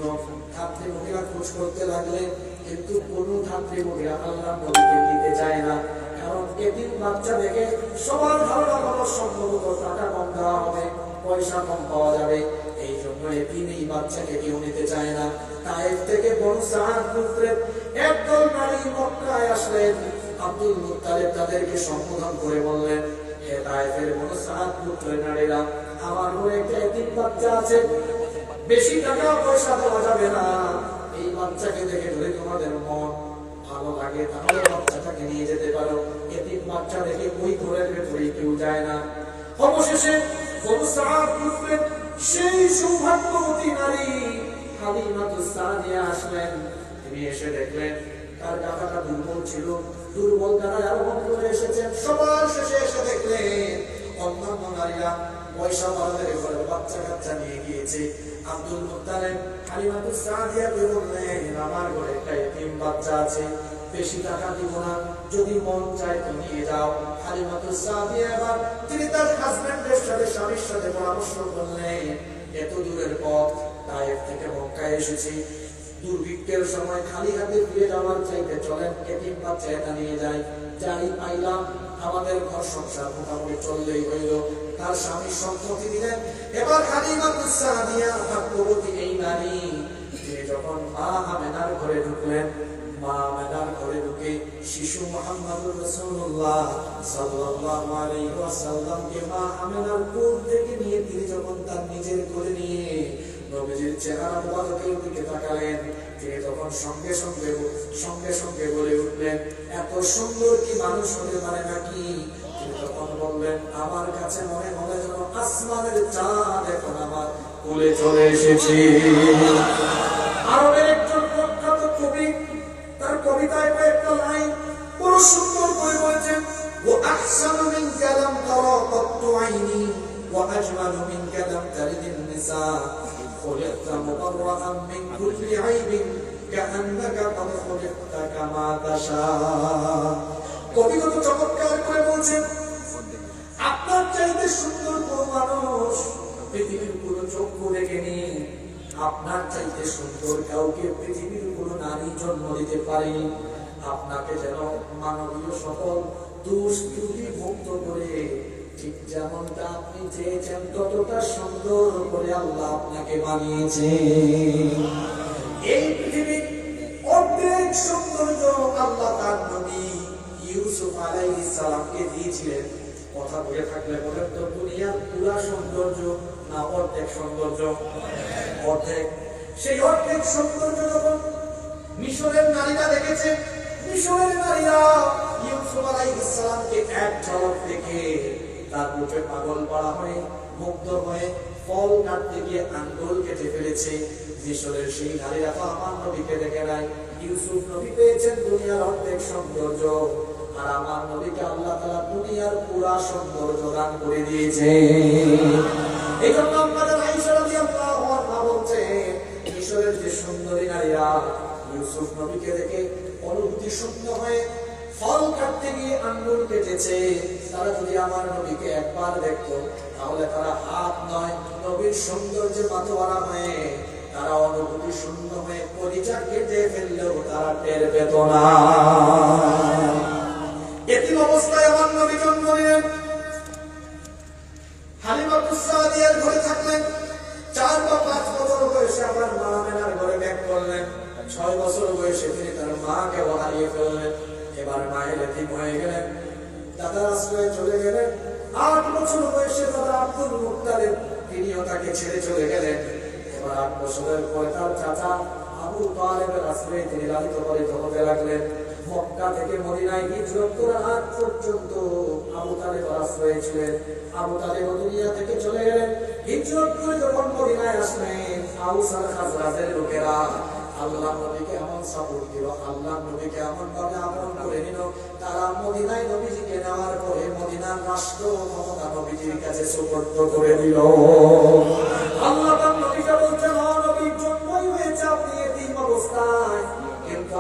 ধাত্রে মহিলা খোঁজ করতে লাগলেন, কিন্তু কোন ধাত্রে মহিলা আল্লাহ নবীকে দিতে চায় না। কারণ এতিম বাচ্চা দেখে সবার ধারণা হলো সম্ভবত টাকা কম দেওয়া হবে, পয়সা কম পাওয়া যাবে। এই জন্য এতিম এই বাচ্চাকে কেউ নিতে চায় না। তায়েফ থেকে বনু সাদ গোত্রের একদল নারী মক্কায় আসলেন। আব্দুল মুত্তালিব তাদেরকে সম্বোধন করে বললেন, হে তায়েফের বনু সাদ গোত্রের নারীরা, আমার ঘরে একটা এতিম বাচ্চা আছে, বেশি টাকা পয়সা দেওয়া যাবে না। এই বাচ্চাকে দেখে যদি তোমাদের মন ভালো লাগে তাহলে বাচ্চাটাকে নিয়ে যেতে পারো। এতিম বাচ্চা দেখে ওই ঘরের ভেতরে কেউ যায় না। অবশেষে বনু সাদ গোত্রের সেই সৌভাগ্যবতী নারী হালিমাতুস সাদিয়া আসলেন। তিনি এসে দেখলেন তার গাধাটা দুর্বল ছিল, দুর্বল দ্বারা আরোহণ করে এসেছেন। সবার শেষে এসে দেখলেন অন্যান্য নারীরা পয়সা বাড়াদের ঘরে বাচ্চা কাচ্চা নিয়ে গিয়েছে। আব্দুল মুত্তালিব হালিমাতুস সাদিয়াকে বললেন, আমার ঘরে একটা এতিম বাচ্চা আছে, বেশি টাকা দিব না, যদি মন চায় তো নিয়ে যাও। হালিমাতুস সাদিয়া এবার তিনি তার হাজবেন্ডের সাথে, স্বামীর সাথে পরামর্শ করলেন, এত দূরের পথ তায়েফ থেকে মক্কায় এসেছি, দুর্ভিক্ষের সময় খালি হাতে ফিরে যাওয়ার চাইতে চলেন এতিম বাচ্চা এটা নিয়ে যাই, যাই পাইলাম আমাদের ঘর সংসার মোটামুটি চললেই হইল। তার স্বামী সম্মতি দিলেন। এবার হালিমাতুস সাদিয়া ভাগ্যবতী এই নারী, তিনি যখন মা আমেনার ঘরে ঢুকলেন, মা আমেনার ঘরে ঢুকে শিশু মুহাম্মদুর রাসূলুল্লাহ সাল্লাল্লাহু আলাইহি ওয়াসাল্লামকে মা আমেনার কোল থেকে নিয়ে তিনি যখন তার নিজের কোলে নিয়ে নবীজির চেহারা মুবারকের দিকে তাকালেন, তিনি তখন সঙ্গে সঙ্গে বলে উঠলেন, এত সুন্দর কি মানুষ হতে পারে নাকি? তিনি তখন বললেন, আমার কাছে মনে হয় যেন আসমানের চাঁদ এখন আমার কোলে চলে এসেছে। আরবের একজন প্রখ্যাত কবি তার কবিতায় কয়েকটা লাইন বড় সুন্দর করে বলেছেন, ও আহসানু মিনকা লাম তারা কাত্তু আইনি ওয়া আজমালু মিনকা লাম তারিদিন নিসা خلقت مبرأ من كل عيب كأنك قد خلقت كما تشاء। কবি কত চমৎকার করে বলছেন, আপনার চাইতে সুন্দর কোন মানুষ পৃথিবীর কোন চক্ষু দেখেনি, আপনার চাইতে সুন্দর কাউকে পৃথিবীর কোন নারী জন্ম দিতে পারেনি। আপনাকে যেন মানবীয় সকল দোষ ত্রুটি মুক্ত করে ঠিক যেমনটা আপনি চেয়েছেন ততটা সুন্দর করে আল্লাহ আপনাকে বানিয়েছে। এই পৃথিবীর অর্ধেক সৌন্দর্য আল্লাহ তার নবী ইউসুফ আলাইহিস সালামকে দিয়েছিলেন। কথা বলে থাকলে বলেন তো, দুনিয়ার পুরা সৌন্দর্য না অর্ধেক সৌন্দর্য? অর্ধেক। সেই অর্ধেক সৌন্দর্য যখন মিশরের নারীরা দেখেছে, মিশরের নারীরা ইউসুফ আলাইহিস সালামকে এক ঝলক দেখে তার রূপে পাগল পাড়া হয়ে মুগ্ধ হয়ে ফল কাটতে গিয়ে আঙ্গুল কেটে ফেলেছে। মিশরের সেই নারীরা তো আমার নবীকে দেখে নাই। ইউসুফ নবী পেয়েছেন দুনিয়ার অর্ধেক সৌন্দর্য, আর আমার নবীকে আল্লাহ তাআলা দুনিয়ার পুরা সৌন্দর্য দান করে দিয়েছে। এই জন্য আমাদের আয়েশা রাদিয়াল্লাহু আনহা বলছেন, মিশরের যে সুন্দরী নারীরা ইউসুফ নবীকে দেখে অনুভূতি শূন্য হয়ে ফল কাটতে গিয়ে আঙ্গুল কেটেছে, তারা যদি আমার নবীকে একবার দেখতো তাহলে তারা হাত নয় নবীর সৌন্দর্যে মাতোয়ারা হয়ে তারা অনুভূতি শূন্য হয়ে পরিচয় কেটে ফেললেও তারা টের পেত না। এতিম অবস্থায় আমার নবী জন্ম নিলেন। হালিমাতুস সাদিয়ার ঘরে থাকলেন। 4 বা 5 বছর বয়সে আমার মা আমেনার ঘরে ব্যাক করলেন। 6 বছর বয়সে তিনি তার মাকে হারিয়ে ফেললেন। এবার মায়ের এতিম হয়ে গেলেন, দাদার আশ্রয়ে চলে গেলেন। 8 বছর বয়সে দাদা আব্দুল মুত্তালিব তিনিও তাকে ছেড়ে চলে গেলেন। এবার 8 বছরের পরে তার চাচা আবু তালেবের আশ্রয়ে তিনি লালিত পালিত হতে লাগলেন। মক্কা থেকে মদিনায় হিজরত করার আগ পর্যন্ত আবু তালেবের আশ্রয়ে ছিলেন। আবু তালেব দুনিয়া থেকে চলে গেলেন। হিজরত করে যখন মদিনায় আসলেন, আউস আর খাজরাজের লোকেরা আল্লাহ নবীকে এমন সাপোর্ট দিল, আল্লাহ নবীকে এমন ভাবে আপন করে নিল, তারা মদিনায় নবীজিকে নেওয়ার পরে মদিনার রাষ্ট্র ক্ষমতা নবীজির কাছে সুপর্দ করে দিল। আল্লাহ তার নবীকে বলছেন, নবীর জন্মই হয়েছে আপনি এতিম অবস্থায়, কিন্তু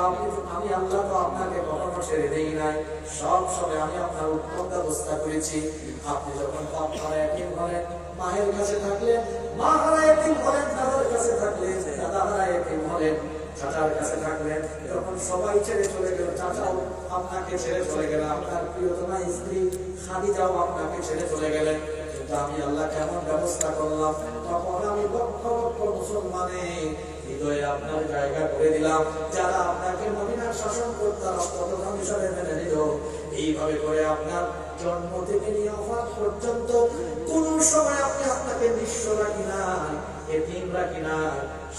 আমি আল্লাহ তো আপনাকে কখনো ছেড়ে দেই নাই, সব সময় আমি আপনার উত্তম ব্যবস্থা করেছি। আপনি যখন বাপ হারা এতিম হলেন মায়ের কাছে থাকলেন, মা হারা এতিম হলেন দাদার কাছে থাকলেন, দাদা হারা এতিম হলেন চাচার কাছে থাকলেন। যখন সবাই ছেড়ে চলে গেল, চাচাও আপনাকে ছেড়ে চলে গেলেন, আপনার প্রিয়তমা স্ত্রী খাদিজাও আপনাকে ছেড়ে চলে গেলেন, কিন্তু আমি আল্লাহ কেমন ব্যবস্থা করলাম, তখন আমি লক্ষ লক্ষ মুসলমানের হৃদয়ে আপনার জায়গা করে দিলাম, যারা আপনাকে মদিনার শাসন করতে রাষ্ট্রপ্রধান হিসাবে মেনে নিল। এইভাবে করে আপনার জন্ম থেকে নিয়ে ওফাত পর্যন্ত কোন সময় আমি আপনাকে নিঃস্ব রাখি না, এতিম রাখি না,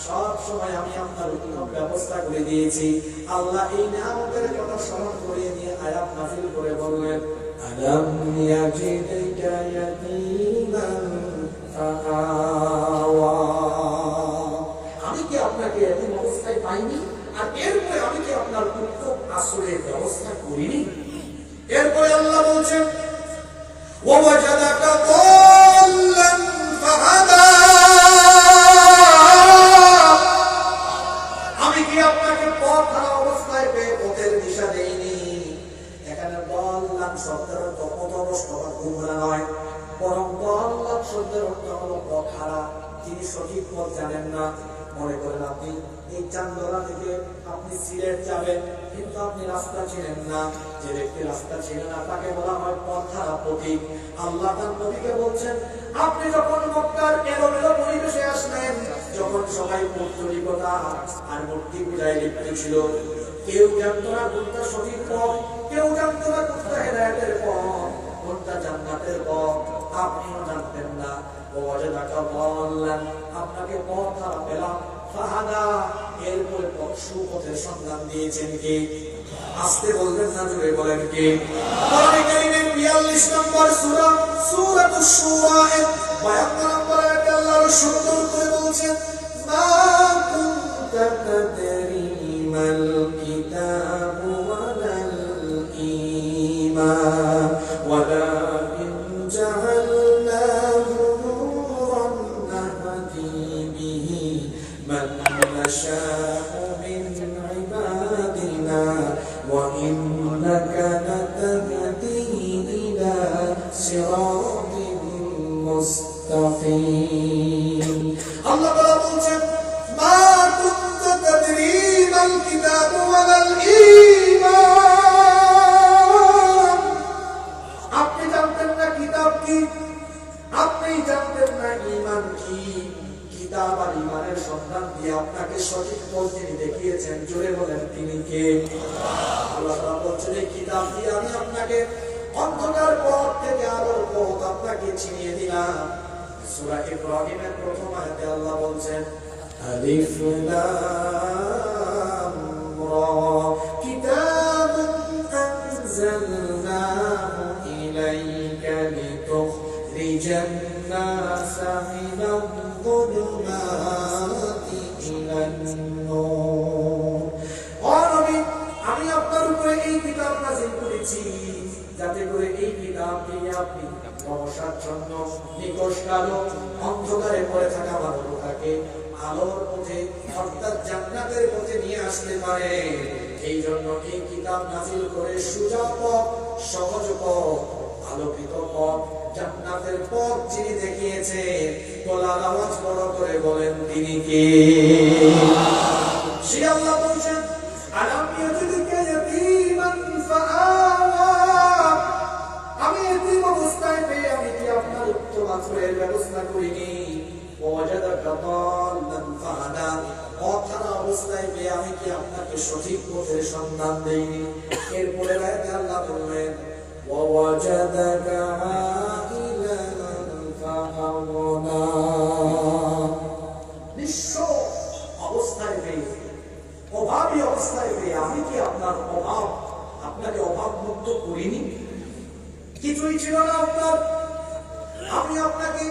সব সময় আমি আপনার উত্তম ব্যবস্থা করে দিয়েছি। আল্লাহ এই নিয়ামতের কথা স্মরণ করিয়ে নিয়ে আয়াত নাযিল করে বললেন, আলাম ইয়াজিদকা ইয়াতীমান ফাআওয়া, আমি কি আপনাকে এতিম অবস্থায় পাইনি, আর এরপরে আমি কি আপনার উত্তম আশ্রয়ের ব্যবস্থা করিনি? এরপরে আল্লাহ বলছেন, ওয়াজাদাকা দাল্লান ফাহাদা, আমি কি আপনাকে পথ হারা অবস্থায় পেয়ে পথের দিশা দেইনি? এখানে দাল্লান শব্দের অর্থ পথভ্রষ্ট বা গুমরা নয়, বরং দাল্লান শব্দের অর্থ হলো পথ হারা, তিনি সঠিক পথ জানেন না। মনে করেন আপনি এই চান্দোলা থেকে আপনি সিলেট যাবেন, কিন্তু আপনি রাস্তা চিনেন না, যে ব্যক্তি রাস্তা চিনে না তাকে বলা হয় পথহারা পথিক। আল্লাহ তার নবীকে বলছেন, আপনি যখন মক্কার এলোমেলো পরিবেশে আসলেন, যখন সবাই পৌত্তলিকতা আর মূর্তি পূজায় লিপ্ত ছিল, কেউ জানতো না কোনটা সঠিক পথ, কেউ জানতো না কোনটা হেদায়েতের পথ, কোনটা জান্নাতের পথ, আপনিও জানতেন না। ওয়াজাদাকা দাল্লান, আপনাকে পথ হারা পেলাম, ফাহাদা, এরপরে সুপথের সন্ধান দিয়েছেন কে? আস্তে বলবেন না, জোরে বলেন কে? কোরআনে কারীমের 42 নম্বর সূরা সূরাতুশ শুরা এর 52 নম্বর আয়াতে আল্লাহ সুন্দর করে বলছেন, মা কুনতা তাদরি মাল কিতাবু ওয়ালাল ঈমান ওয়ালাকিন জাআলনাহু নূরান নাহদি বিহি মান নাশা'ু মিন ইবাদিনা ওয়া ইন্নাকা লাতাহদি ইলা সিরাতিন মুস্তাকিম। আল্লাহ তাআলা বলছেন, মা কুনতা তাদরি মাল কিতাবু ওয়ালাল ঈমান, আপনি জানতেন না কিতাব কি, আপনি জানতেন না ঈমান কি। কিতাব আর ঈমানের সন্ধান দিয়ে আপনাকে সঠিক পথ তিনি দেখিয়েছেন, জোরে বলেন তিনি কে? আল্লাহ তাআলা বলছেন, এই কিতাব দিয়ে আমি আপনাকে অন্ধকার পথ থেকে আলোর পথ আপনাকে চিনিয়ে দিলাম। সূরা ইব্রাহিমের প্রথম আয়াতে আল্লাহ বলছেন, আলিফ লাম রা কিতাবুন আনজালনাহু ইলাইকা লিতুখরিজান নাসা মিনাল যুলুমাতি ইলান নূর। ও নবী, আমি আপনার উপরে এই কিতাব নাযিল করেছি যাতে করে এই কিতাব দিয়ে আপনি অবসাচ্ছন্ন, নিকষকালো, অন্ধকারে পড়ে থাকা মানুষটাকে আলোর পথে অর্থাৎ জান্নাতের পথে নিয়ে আসতে পারে। এই জন্য এই কিতাব নাযিল করে সোজা পথ, সহজ পথ, আলোকিত পথ, জান্নাতের পথ যিনি দেখিয়েছেন, গলার আওয়াজ বড় করে বলেন তিনি কে? সে আল্লাহ বলছেন, আলাম ইয়াজিদকা ইয়াতীমান ফাআওয়া, আমি এতিম অবস্থায় পেয়ে আমি কি আপনার উত্তম আশ্রয়ের ব্যবস্থা করিনি? ওয়াজাদাকা দাল্লান ফাহাদা, অথারা অবস্থায় পেয়ে আমি কি আপনাকে সঠিক পথের সন্ধান দেইনি? এরপরে আয়াতে আল্লাহ বললেন, ওয়াজাদাকা আইলান ফাআওনা, নিঃস্ব অবস্থায় পেয়ে, অভাবী অবস্থায় পেয়ে আমি কি আপনাকে অভাব মুক্ত করিনি? কিছুই ছিল না আপনার, আমি আপনাকে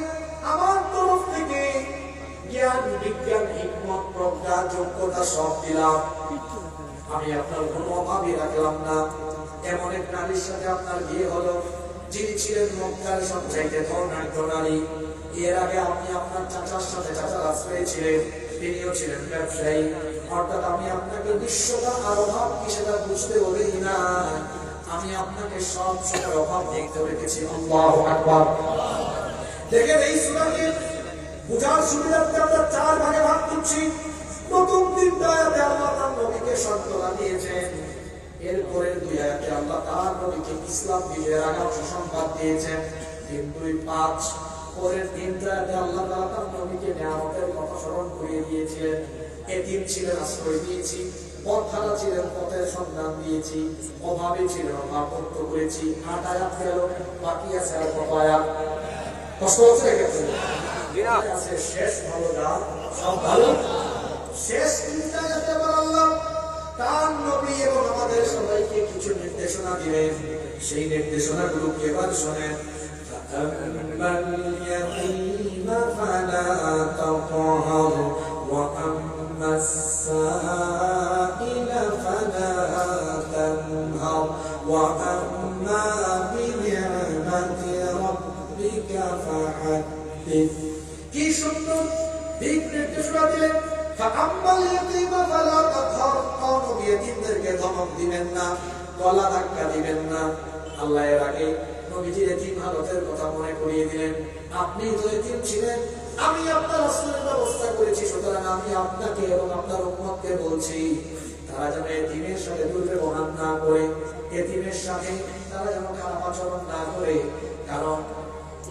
আমার তরফ থেকে জ্ঞান, বিজ্ঞান, হিকমত, প্রজ্ঞা, যোগ্যতা সব দিলাম। আমি আপনার কোনো অভাবই রাখলাম না। এমন এক নারীর সাথে আপনার বিয়ে হলো, যিনি ছিলেন মক্কার সবচাইতে ধনাঢ্য নারী। এর আগে আপনি আপনার চাচার সাথে, চাচার আশ্রয়ে ছিলেন, তিনিও ছিলেন ব্যবসায়ী। অর্থাৎ আমি আপনাকে নিঃস্বতা আর অভাব কি সেটা বুঝতে বলি না, আমি আপনাকে সব সময় অভাব দেখতে রেখেছি। আল্লাহু আকবার। দেখেন এই সূরাকে বুঝার সুবিধার্থে আমরা 4 ভাগে ভাগ করছি। প্রথম 3 আয়াতে আল্লাহ তার নবীকে সান্ত্বনা দিয়েছেন, এরপরের 2 আয়াতে আল্লাহ তার নবীকে ইসলাম বিজয়ের আগাম সুসংবাদ দিয়েছেন। 3, 2, 5 পরের 3 আয়াতে আল্লাহ তার নবীকে নিয়ামতের কথা স্মরণ করিয়ে দিয়েছিলেন। এতিম ছিলেন, আশ্রয় দিয়েছি, পথহারা ছিলেন, পথের সন্ধান দিয়েছি, অভাবে ছিলেন, অভাব মুক্ত করেছি। 8 আয়াত গেল, বাকি আছে আর কত আয়াত? কষ্ট হচ্ছে গেছে আছে শেষ ভালো না সব ভালো। শেষ 3 আয়াতে আল্লাহ তার নবী এবং আমাদের সবাইকে কিছু নির্দেশনা দিলেন। সেই নির্দেশনাগুলো এবার শোনেন। فَأَمَّا الْيَتِيمَ فَلَا تَقْهَرْ وَأَمَّا السَّائِلَ فَلَا تَنْهَرْ وَأَمَّا بِنِعْمَةِ رَبِّكَ فَحَدِّثْ। কি সুন্দর দিক নির্দেশনা দিলেন। فَأَمَّا الْيَتِيمَ فَلَا تَقْهَرْ, কোন ইতিমদেরকে ধমক দিবেন না, গলা ধাক্কা দিবেন না। আল্লাহ এর আগে নবীজির এতিম হালতের কথা মনে করিয়ে দিলেন। আপনি তো এতিম ছিলেন, আমি আপনার আশ্রয়ের ব্যবস্থা করেছি, সুতরাং আমি আপনাকে এবং আপনার উম্মতকে বলছি, তারা যেন এতিমের সাথে দুর্ব্যবহার না করে, এতিমের সাথে তারা যেন খারাপ আচরণ না করে। কারণ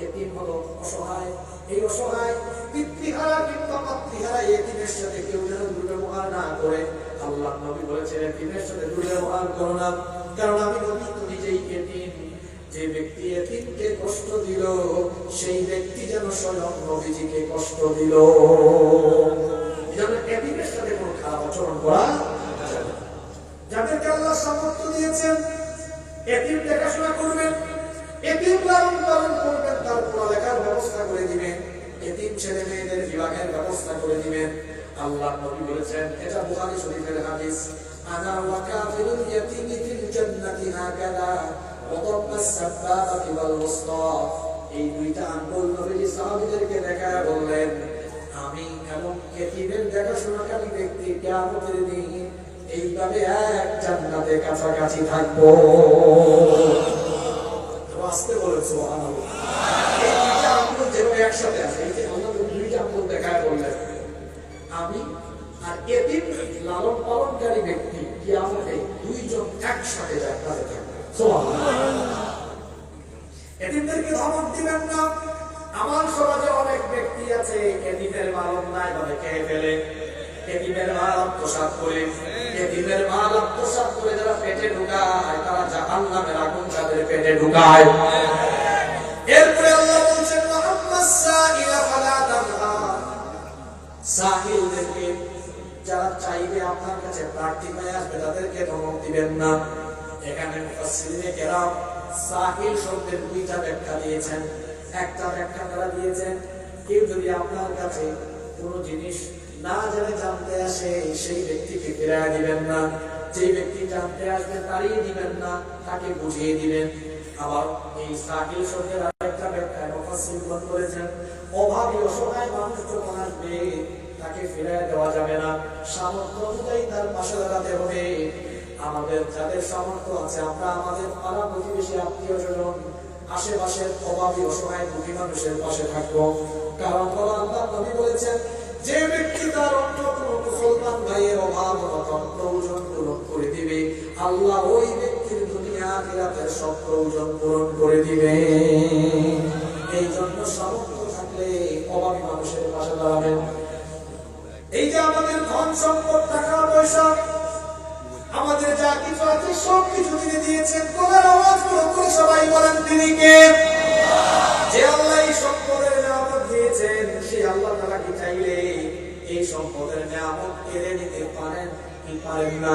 এতিম হলো অসহায়, এই অসহায় পিতৃহারা কিংবা মাতৃহারা এতিমের সাথে কেউ যেন দুর্ব্যবহার না করে। আল্লাহ নবী বলেছেন, এতিমের সাথে দুর্ব্যবহার করো না, কারণ আমি নবী তো নিজেই এতিম। যে ব্যক্তি এতিমকে কষ্ট দিল, সেই ব্যক্তি যেন স্বয়ং নবীজিকে কষ্ট দিল। এতিমের সাথে কোনো খারাপ আচরণ করা যাবে না। যাদেরকে আল্লাহ সামর্থ্য দিয়েছেন, এতিম দেখাশোনা করবেন, এতিম লালন পালন করবেন, তার পড়ালেখার ব্যবস্থা করে দিবেন, এতিম ছেলে মেয়েদের বিবাহের ব্যবস্থা করে দিবেন। আল্লাহ নবী বলেছেন, এটা বুখারী শরীফের হাদিস, আনা ওয়া কাফিরুল ইয়াতীমি ফিল জান্নাতি হাকাদা ওয়া দাম্মাস সাবাবাতি ওয়াল ওয়াসতা। এই 2টা আঙ্গুল নবীজি সাহাবীদেরকে দেখায় বললেন, আমি এবং এতিমের দেখাশোনাকারী ব্যক্তি কিয়ামতের দিন এইভাবে এক জান্নাতে কাছাকাছি থাকবো। আসতে বলেন সুবহানাল্লাহ। এই 2টা আঙ্গুল যেভাবে একসাথে আছে, এই যে আল্লাহ 2টা আঙ্গুল দেখায় বললেন, আমি আর এতিম লালন পালনকারী ব্যক্তি কিয়ামতে 2 জন একসাথে জান্নাতে থাকবে। সুবহানাল্লাহ। এতিমদেরকে ধমক দিবেন না। আমার সমাজে অনেক ব্যক্তি আছে, এতিমের মাল অন্যায় ভাবে খেয়ে ফেলে, এতিমের মাল আত্মসাৎ করে, এতিমের মাল আত্মসাৎ করে যারা পেটে ঢুকায়, তারা জাহান্নামের আগুন তাদের পেটে ঢুকায়। এরপরে আল্লাহ বলছেন, ওয়াম্মাস সাইলা ফালা তানহার, সাইলদেরকে যারা চাইবে আপনার কাছে প্রার্থী হয়ে আসবে, তাদেরকে ধমক দিবেন না। এখানে মুফাসসিরিনে কেরাম সাহিল শব্দের 2টা ব্যাখ্যা দিয়েছেন। একটা ব্যাখ্যা তারা দিয়েছেন, কেউ যদি আপনার কাছে কোনো জিনিস না জেনে জানতে আসে, সেই ব্যক্তিকে ফিরিয়ে দিবেন না। যে ব্যক্তি জানতে আসবে তারই দিবেন না, তাকে বুঝিয়ে দিবেন। আবার এই সাহিল শব্দের আরেকটা ব্যাখ্যা মুফাসসিরগণ করেছেন, অভাবী অসহায় মানুষ যখন আসবে তাকে ফিরিয়ে দেওয়া যাবে না, সামর্থ্য অনুযায়ী তার পাশে দাঁড়াতে হবে। আমাদের যাদের সামর্থ্য আছে আমরা আমাদের পাড়া প্রতিবেশী আত্মীয় স্বজন আশেপাশের অভাবী অসহায় দুঃখী মানুষের পাশে থাকবো। কারণ আল্লাহ নবী বলেছেন, যে ব্যক্তি তার অন্য কোন মুসলমান ভাইয়ের অভাব অনটন প্রয়োজন পূরণ করে দিবে, আল্লাহ ওই ব্যক্তির দুনিয়া আখিরাতের সব প্রয়োজন পূরণ করে দিবে। এই জন্য সামর্থ্য থাকলে অভাবী মানুষের পাশে দাঁড়াবেন। এই যে আমাদের ধন সম্পদ টাকা পয়সা আমাদের যা কিছু আছে সব কিছু তিনি দিয়েছেন, কোরআন আওয়াজ করে সবাই বলেন তিনি কে? যে আল্লাহ এই সম্পদের নিয়ামত দিয়েছেন, সেই আল্লাহ তাআলা কি চাইলে এই সম্পদের নিয়ামত কেড়ে নিতে পারেন কি পারেন না?